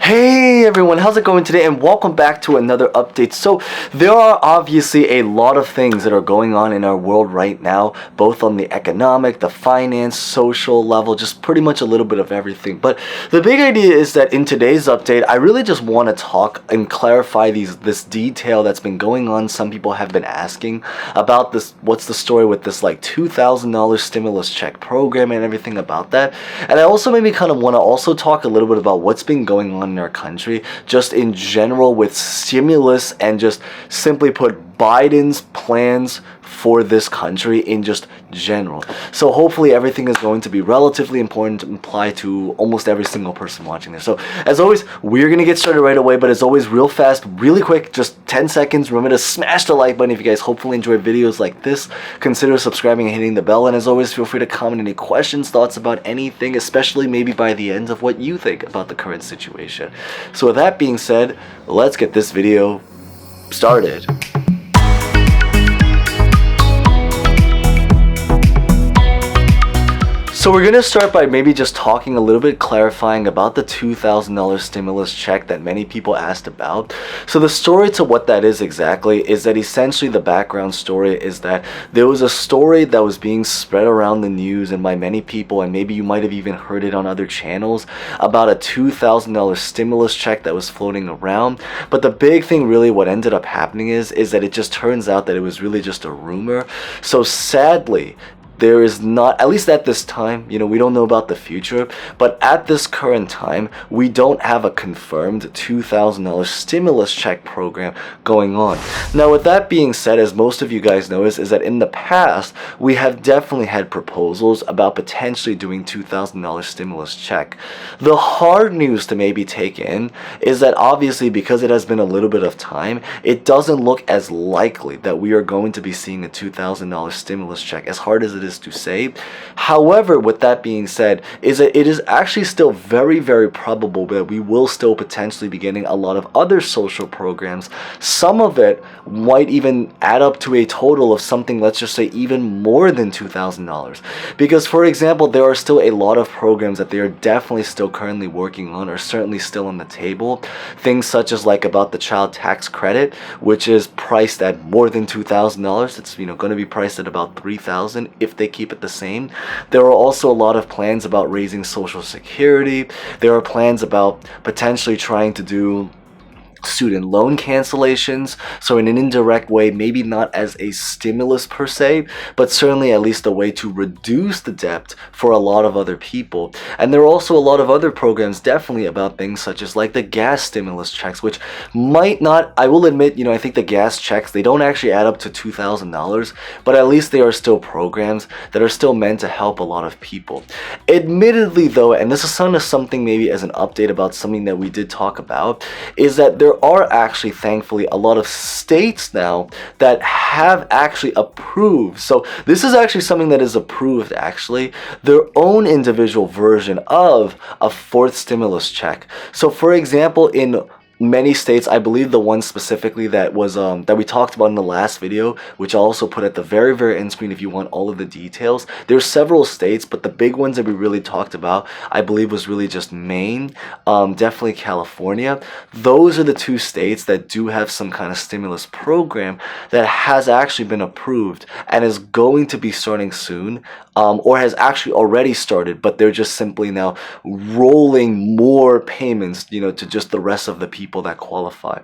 Hey everyone, how's it going today, and welcome back to another update. So there are obviously a lot of things that are going on in our world right now, both on the economic, the finance, social level, just pretty much a little bit of everything. But the big idea is that in today's update, I really just want to talk and clarify this detail that's been going on. Some people have been asking about this, what's the story with this like $2,000 stimulus check program and everything about that. And I also maybe kind of want to also talk a little bit about what's been going on in our country just in general with stimulus, and just simply put Biden's plans for this country in just general. So hopefully everything is going to be relatively important to apply to almost every single person watching this. So as always, we're going to get started right away, but as always, real fast, really quick, just 10 seconds. Remember to smash the like button if you guys hopefully enjoy videos like this. Consider subscribing and hitting the bell, and as always, feel free to comment any questions, thoughts about anything, especially maybe by the end of what you think about the current situation. So with that being said, let's get this video started. So we're going to start by maybe just talking a little bit, clarifying about the $2,000 stimulus check that many people asked about. So the story to what that is exactly is that essentially the background story is that there was a story that was being spread around the news and by many people, and maybe you might have even heard it on other channels, about a $2,000 stimulus check that was floating around. But the big thing really what ended up happening is that it just turns out that it was really just a rumor. So sadly, there is not, at least at this time, we don't know about the future, but at this current time, we don't have a confirmed $2,000 stimulus check program going on. Now, with that being said, as most of you guys know, is that in the past, we have definitely had proposals about potentially doing $2,000 stimulus check. The hard news to maybe take in is that obviously, because it has been a little bit of time, it doesn't look as likely that we are going to be seeing a $2,000 stimulus check, as hard as it is to say. However, with that being said, is that it is actually still very, very probable that we will still potentially be getting a lot of other social programs. Some of it might even add up to a total of something, let's just say, even more than $2,000. Because, for example, there are still a lot of programs that they are definitely still currently working on, or certainly still on the table. Things such as like about the child tax credit, which is priced at more than $2,000. It's going to be priced at about $3,000 if they keep it the same. There are also a lot of plans about raising Social Security. There are plans about potentially trying to do student loan cancellations, so in an indirect way, maybe not as a stimulus per se, but certainly at least a way to reduce the debt for a lot of other people. And there are also a lot of other programs definitely about things such as like the gas stimulus checks, which might not, I will admit, I think the gas checks, they don't actually add up to $2,000, but at least they are still programs that are still meant to help a lot of people. Admittedly though, and this is kind of something maybe as an update about something that we did talk about, is that there are actually thankfully a lot of states now that have actually approved. So this is actually something that is approved, actually, their own individual version of a fourth stimulus check. So for example, in many states, I believe the one specifically that was that we talked about in the last video, which I'll also put at the very, very end screen if you want all of the details. There's several states, but the big ones that we really talked about, I believe, was really just Maine, definitely California. Those are the two states that do have some kind of stimulus program that has actually been approved and is going to be starting soon, or has actually already started, but they're just simply now rolling more payments, to just the rest of the people that qualify.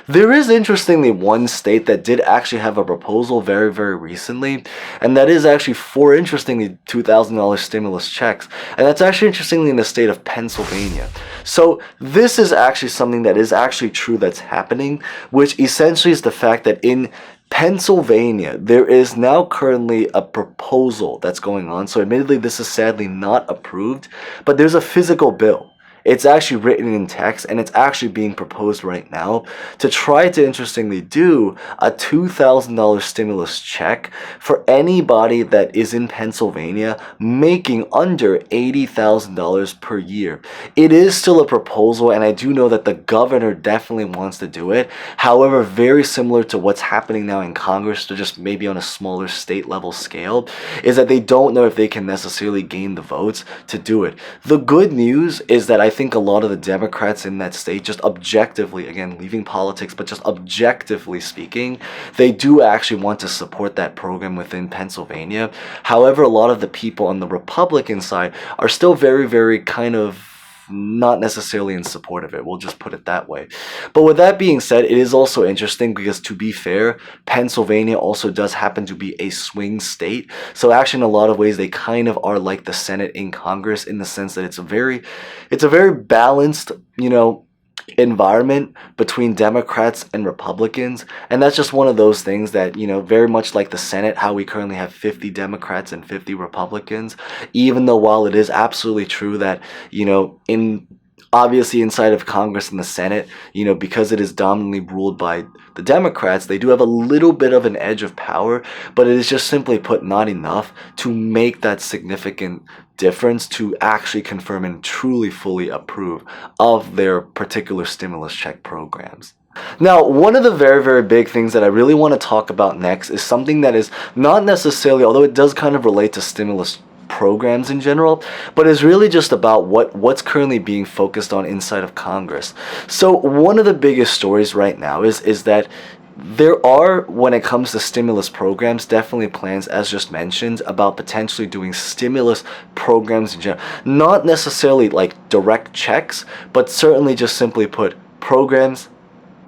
There is interestingly one state that did actually have a proposal very, very recently, and that is actually for interestingly $2,000 stimulus checks, and that's actually interestingly in the state of Pennsylvania. So this is actually something that is actually true that's happening, which essentially is the fact that in Pennsylvania, there is now currently a proposal that's going on. So admittedly, this is sadly not approved, but there's a physical bill. It's actually written in text, and it's actually being proposed right now to try to interestingly do a $2,000 stimulus check for anybody that is in Pennsylvania making under $80,000 per year. It is still a proposal, and I do know that the governor definitely wants to do it. However, very similar to what's happening now in Congress, to just maybe on a smaller state level scale, is that they don't know if they can necessarily gain the votes to do it. The good news is that I think a lot of the Democrats in that state, just objectively, again, leaving politics, but just objectively speaking, they do actually want to support that program within Pennsylvania. However, a lot of the people on the Republican side are still very, very kind of not necessarily in support of it. We'll just put it that way. But with that being said, it is also interesting because, to be fair, Pennsylvania also does happen to be a swing state. So actually, in a lot of ways, they kind of are like the Senate in Congress, in the sense that it's a very balanced, environment between Democrats and Republicans. And that's just one of those things that, very much like the Senate, how we currently have 50 Democrats and 50 Republicans, even though while it is absolutely true that, in obviously inside of Congress and the Senate, because it is dominantly ruled by the Democrats, they do have a little bit of an edge of power, but it is just simply put not enough to make that significant difference to actually confirm and truly fully approve of their particular stimulus check programs. Now, one of the very, very big things that I really want to talk about next is something that is not necessarily, although it does kind of relate to stimulus programs in general, but is really just about what's currently being focused on inside of Congress. So one of the biggest stories right now is that there are, when it comes to stimulus programs, definitely plans, as just mentioned, about potentially doing stimulus programs in general. Not necessarily like direct checks, but certainly just simply put programs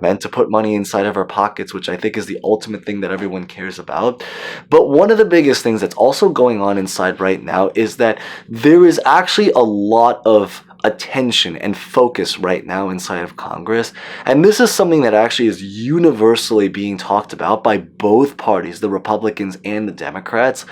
meant to put money inside of our pockets, which I think is the ultimate thing that everyone cares about. But one of the biggest things that's also going on inside right now is that there is actually a lot of attention and focus right now inside of Congress. And this is something that actually is universally being talked about by both parties, the Republicans and the Democrats,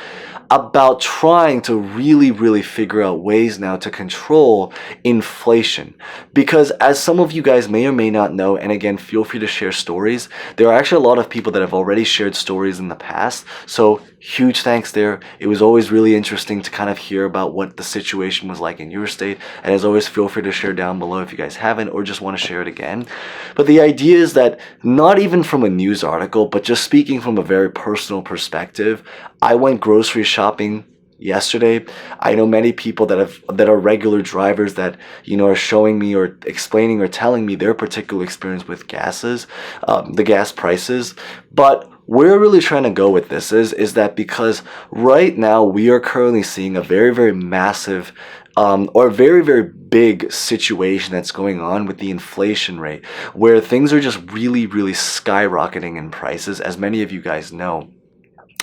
about trying to really, really figure out ways now to control inflation. Because as some of you guys may or may not know, and again, feel free to share stories, there are actually a lot of people that have already shared stories in the past. So huge thanks there. It was always really interesting to kind of hear about what the situation was like in your state. And as always, feel free to share down below if you guys haven't or just want to share it again. But the idea is that not even from a news article, but just speaking from a very personal perspective, I went grocery shopping yesterday. I know many people that are regular drivers that are showing me or explaining or telling me their particular experience with the gas prices. But where we're really trying to go with this is that because right now we are currently seeing a very, very massive or very, very big situation that's going on with the inflation rate, where things are just really, really skyrocketing in prices, as many of you guys know.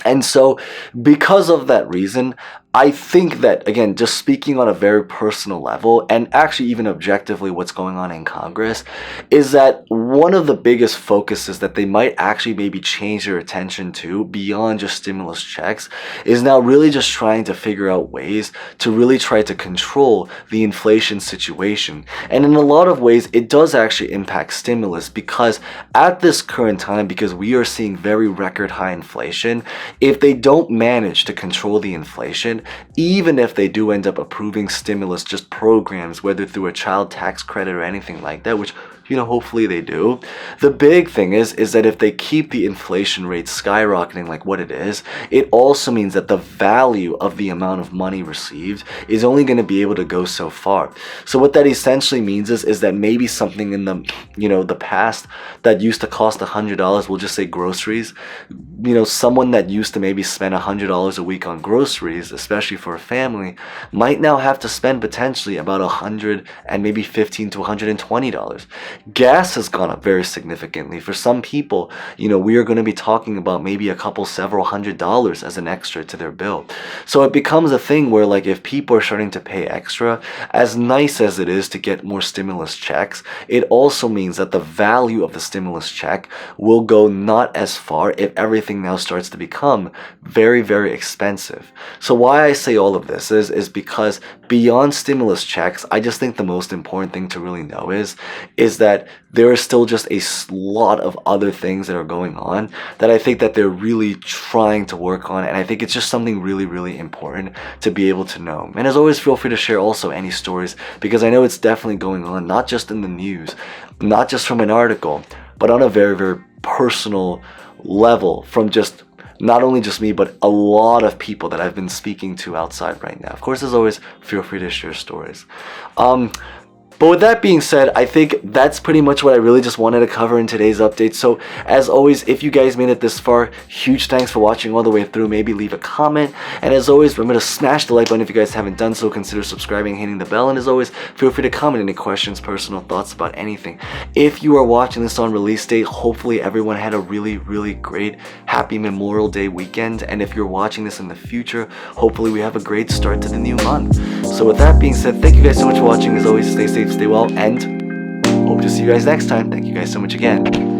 And so because of that reason, I think that, again, just speaking on a very personal level, and actually even objectively what's going on in Congress, is that one of the biggest focuses that they might actually maybe change their attention to beyond just stimulus checks is now really just trying to figure out ways to really try to control the inflation situation. And in a lot of ways, it does actually impact stimulus, because at this current time, because we are seeing very record high inflation, if they don't manage to control the inflation, even if they do end up approving stimulus just programs, whether through a child tax credit or anything like that, which hopefully they do. The big thing is that if they keep the inflation rate skyrocketing like what it is, it also means that the value of the amount of money received is only going to be able to go so far. So what that essentially means is that maybe something in the past that used to cost $100, we'll just say groceries, someone that used to maybe spend $100 a week on groceries, especially for a family, might now have to spend potentially about $100 and maybe $15 to $120. Gas has gone up very significantly. For some people, we are going to be talking about maybe several $100s as an extra to their bill. So it becomes a thing where, like, if people are starting to pay extra, as nice as it is to get more stimulus checks, it also means that the value of the stimulus check will go not as far if everything now starts to become very, very expensive. So why I say all of this is because beyond stimulus checks, I just think the most important thing to really know is that there are still just a lot of other things that are going on that I think that they're really trying to work on, and I think it's just something really, really important to be able to know. And as always, feel free to share also any stories, because I know it's definitely going on, not just in the news, not just from an article, but on a very, very personal level from just not only just me, but a lot of people that I've been speaking to outside right now. Of course, as always, feel free to share stories. But with that being said, I think that's pretty much what I really just wanted to cover in today's update. So as always, if you guys made it this far, huge thanks for watching all the way through. Maybe leave a comment, and as always, remember to smash the like button if you guys haven't done so. Consider subscribing and hitting the bell, and as always, feel free to comment any questions, personal thoughts about anything. If you are watching this on release date, hopefully everyone had a really great happy Memorial Day weekend, and if you're watching this in the future, hopefully we have a great start to the new month. So with that being said, thank you guys so much for watching. As always, stay safe, stay well, and hope to see you guys next time. Thank you guys so much again.